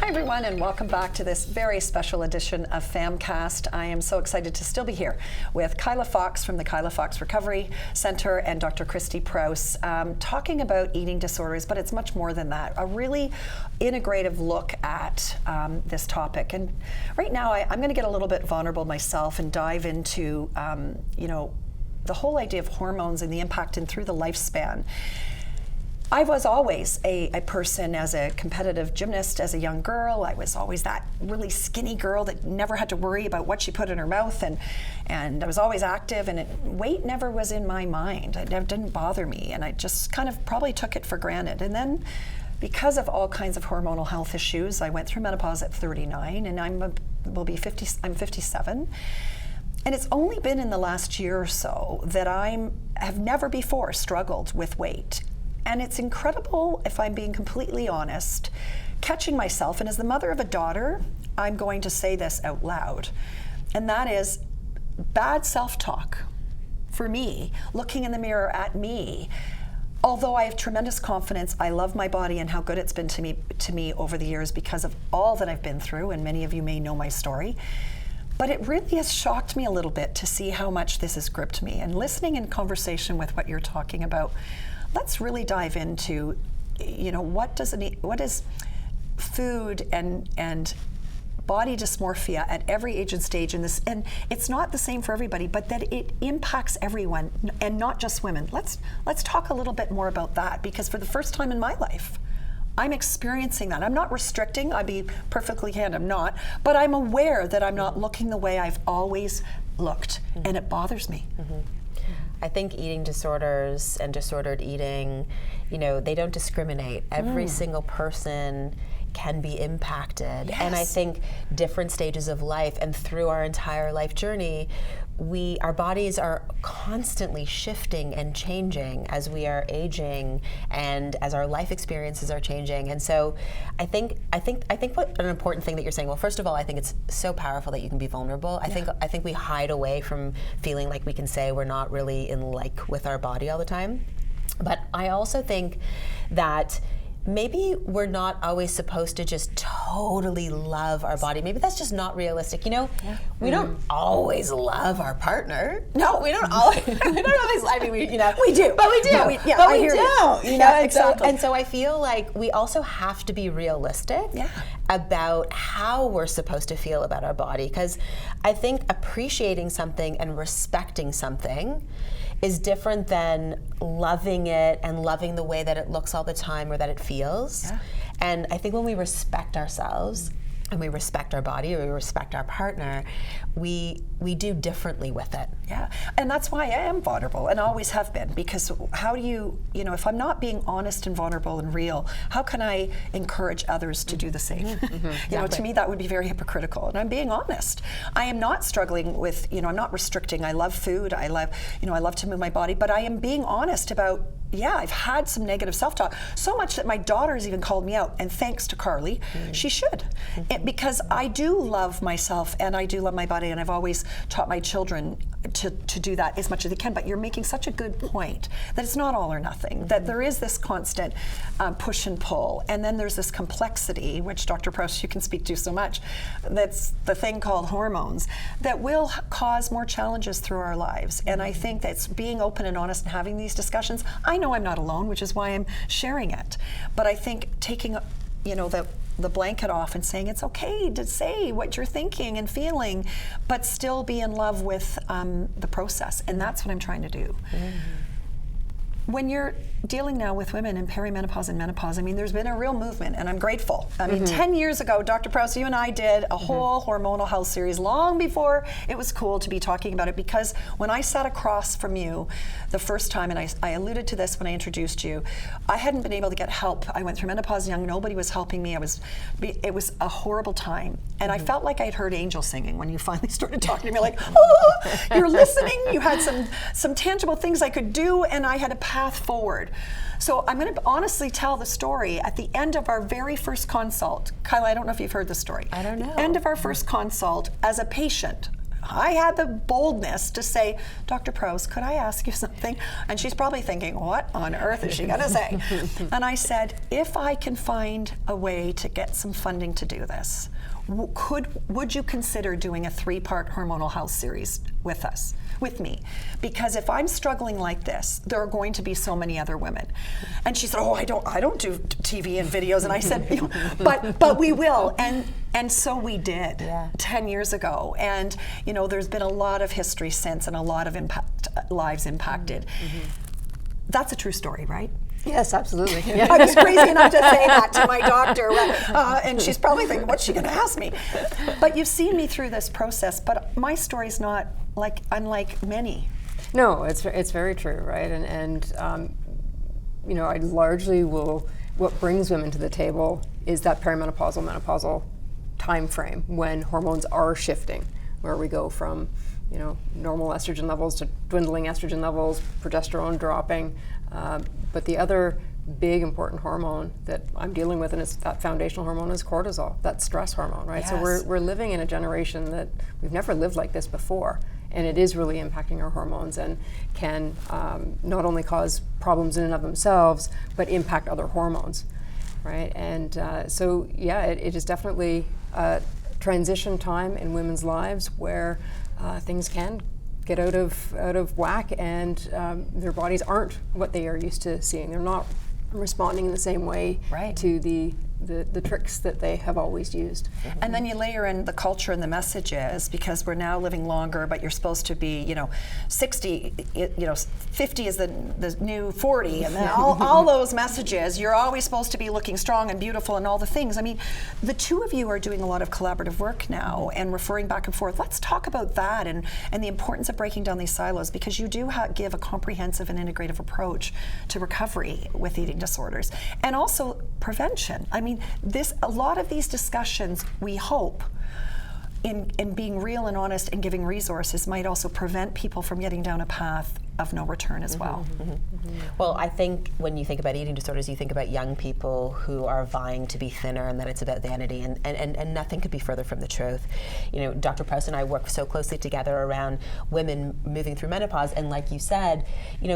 Hi everyone, and welcome back to this very special edition of PHAMCAST. I am so excited to still be here with Kyla Fox from the Kyla Fox Recovery Centre and Dr. Kristy Prouse, talking about eating disorders, but it's much more than that. A really integrative look at this topic. And right now I'm going to get a little bit vulnerable myself and dive into, the whole idea of hormones and the impact and through the lifespan. I was always a person, as a competitive gymnast, as a young girl. I was always that really skinny girl that never had to worry about what she put in her mouth, and I was always active, and weight never was in my mind. It didn't bother me, and I just kind of probably took it for granted. And then, because of all kinds of hormonal health issues, I went through menopause at 39, and I'm 57. And it's only been in the last year or so that have never before struggled with weight. And it's incredible, if I'm being completely honest, catching myself. And as the mother of a daughter, I'm going to say this out loud. And that is bad self-talk for me, looking in the mirror at me. Although I have tremendous confidence, I love my body and how good it's been to me over the years because of all that I've been through, and many of you may know my story. But it really has shocked me a little bit to see how much this has gripped me. And listening in conversation with what you're talking about, let's really dive into, what is food and body dysmorphia at every age and stage in this, and it's not the same for everybody, but that it impacts everyone and not just women. Let's talk a little bit more about that, because for the first time in my life, I'm experiencing that. I'm not restricting, I'll be perfectly candid, I'm not, but I'm aware that I'm not looking the way I've always looked, and it bothers me. I think eating disorders and disordered eating, they don't discriminate. Every single person can be impacted. Yes. And I think different stages of life and through our entire life journey, our bodies are constantly shifting and changing as we are aging and as our life experiences are changing. And so I think what an important thing that you're saying, well, first of all, I think it's so powerful that you can be vulnerable. I think we hide away from feeling like we can say we're not really in like with our body all the time. But I also think that maybe we're not always supposed to just totally love our body. Maybe that's just not realistic. We don't always love our partner. No, we don't always. We don't always. I mean, we do, but we do. But we don't. Exactly. And so I feel like we also have to be realistic about how we're supposed to feel about our body, because I think appreciating something and respecting something is different than loving it and loving the way that it looks all the time or that it feels. Yeah. And I think when we respect ourselves and we respect our body or we respect our partner, we do differently with it. Yeah, and that's why I am vulnerable and always have been, because how do you, if I'm not being honest and vulnerable and real, how can I encourage others to do the same? Exactly. To me that would be very hypocritical, and I'm being honest. I am not struggling with, I'm not restricting. I love food, I love to move my body, but I am being honest about, I've had some negative self-talk, so much that my daughter's even called me out, and thanks to Carly, she should. Because I do love myself and I do love my body, and I've always taught my children to do that as much as they can. But you're making such a good point that it's not all or nothing, that there is this constant push and pull, and then there's this complexity, which Dr. Prouse, you can speak to so much, that's the thing called hormones, that will cause more challenges through our lives. And I think that's being open and honest and having these discussions. I know I'm not alone, which is why I'm sharing it. But I think taking, the blanket off and saying it's okay to say what you're thinking and feeling, but still be in love with the process. And that's what I'm trying to do. When you're dealing now with women in perimenopause and menopause, there's been a real movement, and I'm grateful. 10 years ago, Dr. Prouse, you and I did a whole hormonal health series long before it was cool to be talking about it, because when I sat across from you the first time, and I alluded to this when I introduced you, I hadn't been able to get help. I went through menopause young, nobody was helping me. It was a horrible time. And I felt like I'd heard angels singing when you finally started talking to me, like, oh, you're listening. You had some tangible things I could do, and I had a path forward. So I'm going to honestly tell the story. At the end of our very first consult, Kyla, I don't know if you've heard the story. I don't know. End of our first consult, as a patient, I had the boldness to say, Dr. Prouse, could I ask you something? And she's probably thinking, what on earth is she gonna say? And I said, if I can find a way to get some funding to do this, would you consider doing a 3-part hormonal health series with me? Because if I'm struggling like this, there are going to be so many other women. And she said, oh, I don't do TV and videos. And I said, but we will. And so we did 10 years ago. And there's been a lot of history since, and a lot of lives impacted. That's a true story, right? Yes, absolutely. I was crazy enough to say that to my doctor, and she's probably thinking, what's she going to ask me? But you've seen me through this process, but my story's not unlike many. No, it's very true, right? And I largely what brings women to the table is that perimenopausal, menopausal time frame when hormones are shifting, where we go from normal estrogen levels to dwindling estrogen levels, progesterone dropping. But the other big important hormone that I'm dealing with, and it's that foundational hormone, is cortisol, that stress hormone, right? Yes. So we're living in a generation that we've never lived like this before, and it is really impacting our hormones and can not only cause problems in and of themselves, but impact other hormones, right? And it is definitely a transition time in women's lives where things can get out of whack, and their bodies aren't what they are used to seeing. They're not responding in the same way to the tricks that they have always used. And then you layer in the culture and the messages, because we're now living longer, but you're supposed to be, 60, 50 is the new 40, and then all those messages. You're always supposed to be looking strong and beautiful and all the things. I mean, the two of you are doing a lot of collaborative work now and referring back and forth. Let's talk about that and the importance of breaking down these silos, because you do give a comprehensive and integrative approach to recovery with eating disorders, and also prevention. I mean, a lot of these discussions, we hope, in being real and honest and giving resources, might also prevent people from getting down a path of no return as well. Well, I think when you think about eating disorders, you think about young people who are vying to be thinner, and that it's about vanity, and nothing could be further from the truth. Dr. Prouse and I work so closely together around women moving through menopause, and like you said,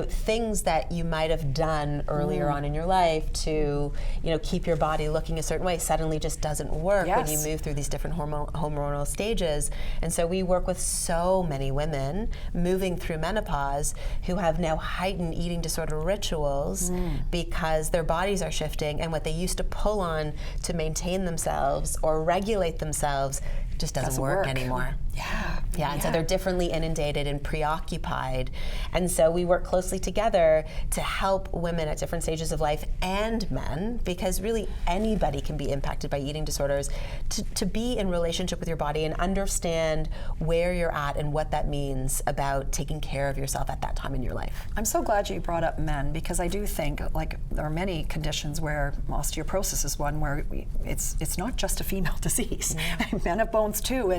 things that you might have done earlier on in your life to, keep your body looking a certain way suddenly just doesn't work when you move through these different hormonal stages. And so we work with so many women moving through menopause who have now heightened eating disorder rituals because their bodies are shifting, and what they used to pull on to maintain themselves or regulate themselves just doesn't work anymore. And so they're differently inundated and preoccupied. And so we work closely together to help women at different stages of life, and men, because really anybody can be impacted by eating disorders, to be in relationship with your body and understand where you're at and what that means about taking care of yourself at that time in your life. I'm so glad you brought up men, because I do think there are many conditions where osteoporosis is one where it's not just a female disease. Men have bones too,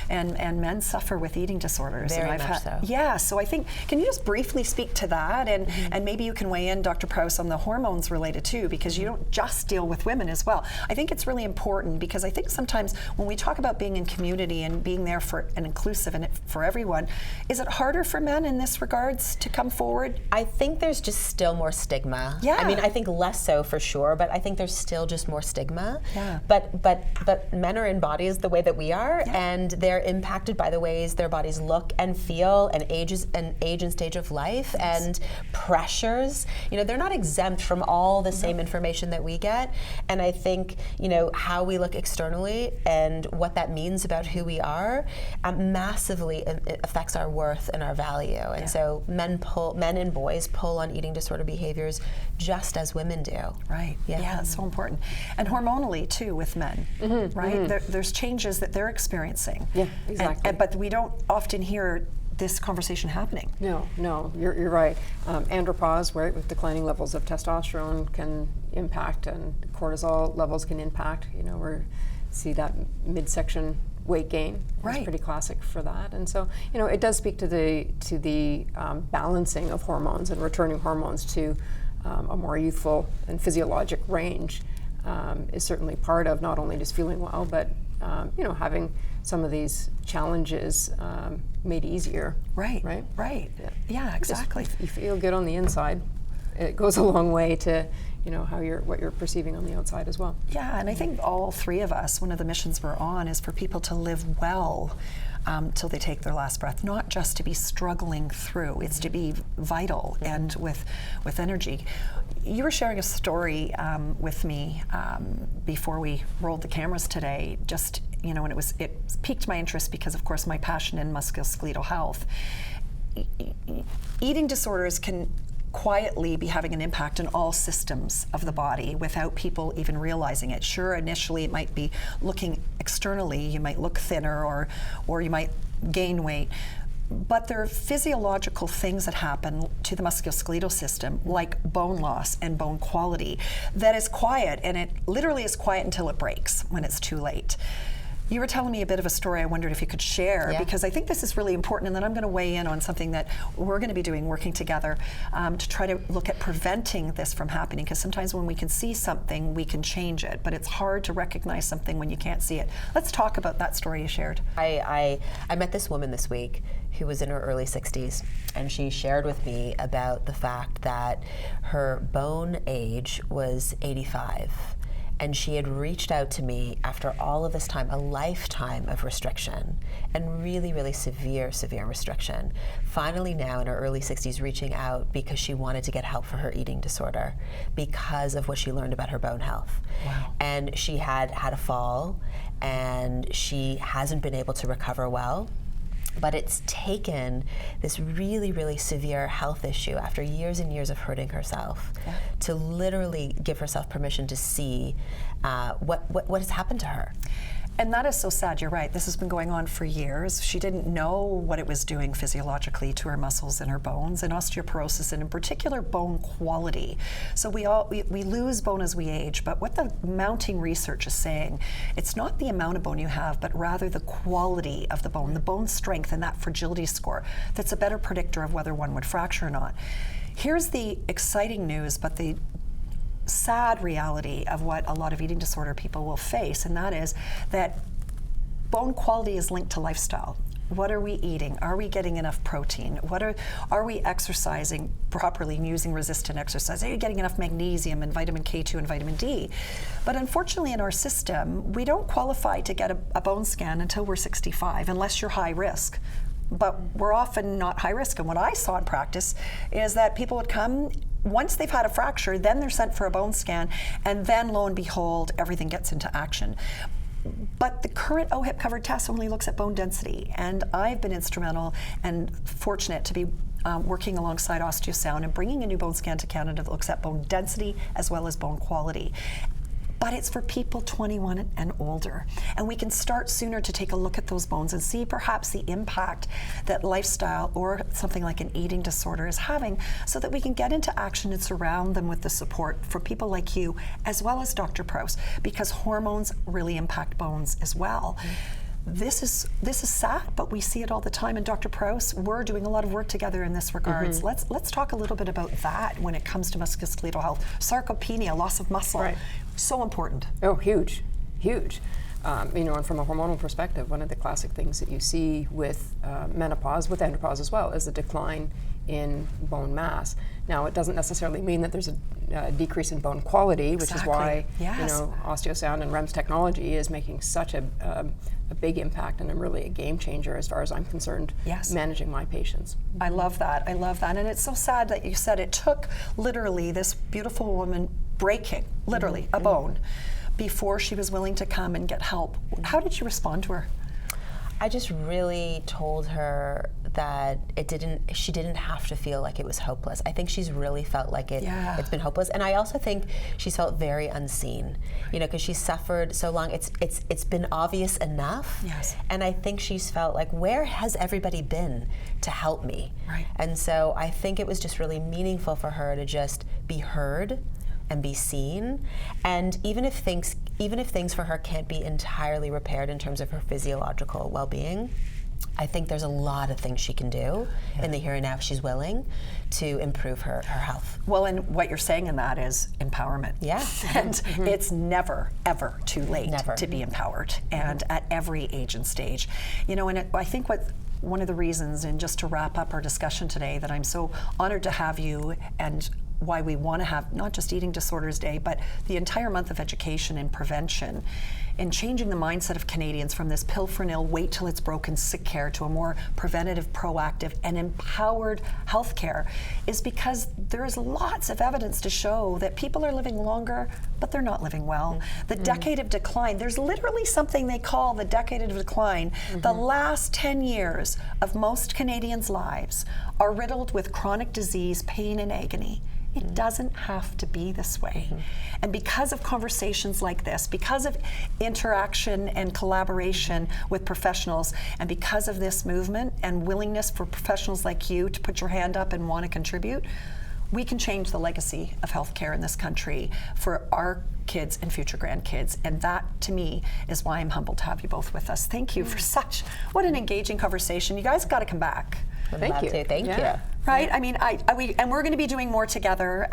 and men suffer with eating disorders. Very much so. Yeah, so I think, can you just briefly speak to that, and maybe you can weigh in, Dr. Prouse, on the hormones related too, because you don't just deal with women as well. I think it's really important, because I think sometimes when we talk about being in community and being there for and inclusive and for everyone, is it harder for men in this regards to come forward? I think there's just still more stigma. Yeah. I mean, I think less so for sure, but I think there's still just more stigma. Yeah. But men are in bodies the way that we are, and they're impacted by the ways their bodies look and feel, and age and stage of life, and pressures. They're not exempt from all the same information that we get. And I think, how we look externally and what that means about who we are massively affects our worth and our value. And so men and boys pull on eating disorder behaviors just as women do. Right. Yeah, it's so important. And hormonally too with men, right? There's changes that they're experiencing. Yeah, exactly. But we don't often hear this conversation happening. No, you're right. Andropause, right, with declining levels of testosterone can impact, and cortisol levels can impact. We see that midsection weight gain. It's pretty classic for that. And so, it does speak to the balancing of hormones and returning hormones to a more youthful and physiologic range. is certainly part of not only just feeling well, but having some of these challenges made easier. Right. Yeah, exactly. Just, you feel good on the inside. It goes a long way to what you're perceiving on the outside as well. Yeah, and I think all three of us, one of the missions we're on is for people to live well till they take their last breath, not just to be struggling through, it's to be vital and with energy. You were sharing a story with me before we rolled the cameras today, just, and it piqued my interest because, of course, my passion in musculoskeletal health. Eating disorders can quietly be having an impact on all systems of the body without people even realizing it. Sure, initially it might be looking externally, you might look thinner or you might gain weight, but there are physiological things that happen to the musculoskeletal system, like bone loss and bone quality, that is quiet, and it literally is quiet until it breaks when it's too late. You were telling me a bit of a story I wondered if you could share, because I think this is really important, and then I'm going to weigh in on something that we're going to be doing, working together to try to look at preventing this from happening, because sometimes when we can see something, we can change it, but it's hard to recognize something when you can't see it. Let's talk about that story you shared. I met this woman this week who was in her early 60s, and she shared with me about the fact that her bone age was 85. And she had reached out to me after all of this time, a lifetime of restriction, and really, really severe restriction. Finally now in her early 60s, reaching out because she wanted to get help for her eating disorder because of what she learned about her bone health. Wow. And she had a fall, and she hasn't been able to recover well. But it's taken this really, really severe health issue after years and years of hurting herself to literally give herself permission to see what has happened to her. And that is so sad, you're right. This has been going on for years. She didn't know what it was doing physiologically to her muscles and her bones, and osteoporosis, and in particular bone quality. So we lose bone as we age, but what the mounting research is saying, it's not the amount of bone you have, but rather the quality of the bone strength, and that fragility score that's a better predictor of whether one would fracture or not. Here's the exciting news, but the sad reality of what a lot of eating disorder people will face, and that is that bone quality is linked to lifestyle. What are we eating? Are we getting enough protein? Are we exercising properly and using resistant exercise? Are you getting enough magnesium and vitamin K2 and vitamin D? But unfortunately in our system, we don't qualify to get a bone scan until we're 65, unless you're high risk. But we're often not high risk. And what I saw in practice is that people would come, once they've had a fracture, then they're sent for a bone scan, and then lo and behold, everything gets into action. But the current OHIP covered test only looks at bone density, and I've been instrumental and fortunate to be working alongside OsteoSound and bringing a new bone scan to Canada that looks at bone density as well as bone quality. But it's for people 21 and older. And we can start sooner to take a look at those bones and see perhaps the impact that lifestyle or something like an eating disorder is having, so that we can get into action and surround them with the support for people like you, as well as Dr. Prouse, because hormones really impact bones as well. This is sad, but we see it all the time. And Dr. Prouse, we're doing a lot of work together in this regards. Let's talk a little bit about that when it comes to musculoskeletal health. Sarcopenia, loss of muscle, so important. Oh, huge. And from a hormonal perspective, one of the classic things that you see with menopause, with andropause as well, is a decline in bone mass. Now, it doesn't necessarily mean that there's a decrease in bone quality, which is why OsteoSound and REMS technology is making such a big impact, and really a game changer as far as I'm concerned, managing my patients. I love that. And it's so sad that you said it took literally this beautiful woman breaking, literally, a bone before she was willing to come and get help. How did you respond to her? I just really told her that she didn't have to feel like it was hopeless. I think she's really felt like it's been hopeless. And I also think she's felt very unseen, because she's suffered so long. It's been obvious enough. Yes. And I think she's felt like, where has everybody been to help me? Right. And so I think it was just really meaningful for her to just be heard and be seen. And even if things for her can't be entirely repaired in terms of her physiological well-being, I think there's a lot of things she can do in the here and now if she's willing to improve her health. Well, and what you're saying in that is empowerment. Yeah. And it's never, ever too late to be empowered, and at every age and stage. You know, and I think one of the reasons, and just to wrap up our discussion today, that I'm so honored to have you, and why we want to have not just Eating Disorders Day, but the entire month of education and prevention, in changing the mindset of Canadians from this pill for nil, wait till it's broken sick care to a more preventative, proactive, and empowered healthcare, is because there is lots of evidence to show that people are living longer, but they're not living well. The decade of decline, there's literally something they call the decade of decline. The last 10 years of most Canadians' lives are riddled with chronic disease, pain, and agony. It doesn't have to be this way. And because of conversations like this, because of interaction and collaboration with professionals, and because of this movement and willingness for professionals like you to put your hand up and want to contribute, we can change the legacy of healthcare in this country for our kids and future grandkids. And that, to me, is why I'm humbled to have you both with us. Thank you for what an engaging conversation. You guys got to come back. Thank you. Thank you. Right? I mean, and we're going to be doing more together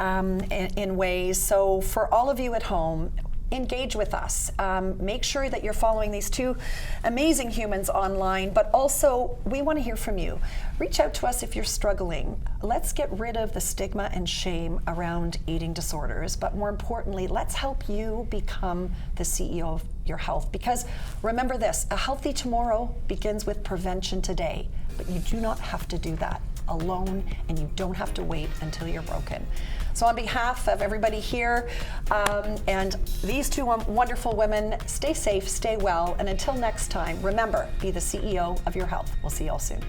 in ways. So for all of you at home, engage with us. Make sure that you're following these two amazing humans online, but also we want to hear from you. Reach out to us if you're struggling. Let's get rid of the stigma and shame around eating disorders, but more importantly, let's help you become the CEO of your health. Because remember this, a healthy tomorrow begins with prevention today, but you do not have to do that alone, and you don't have to wait until you're broken. So on behalf of everybody here and these two wonderful women, stay safe, stay well, and until next time, remember, be the CEO of your health. We'll see you all soon.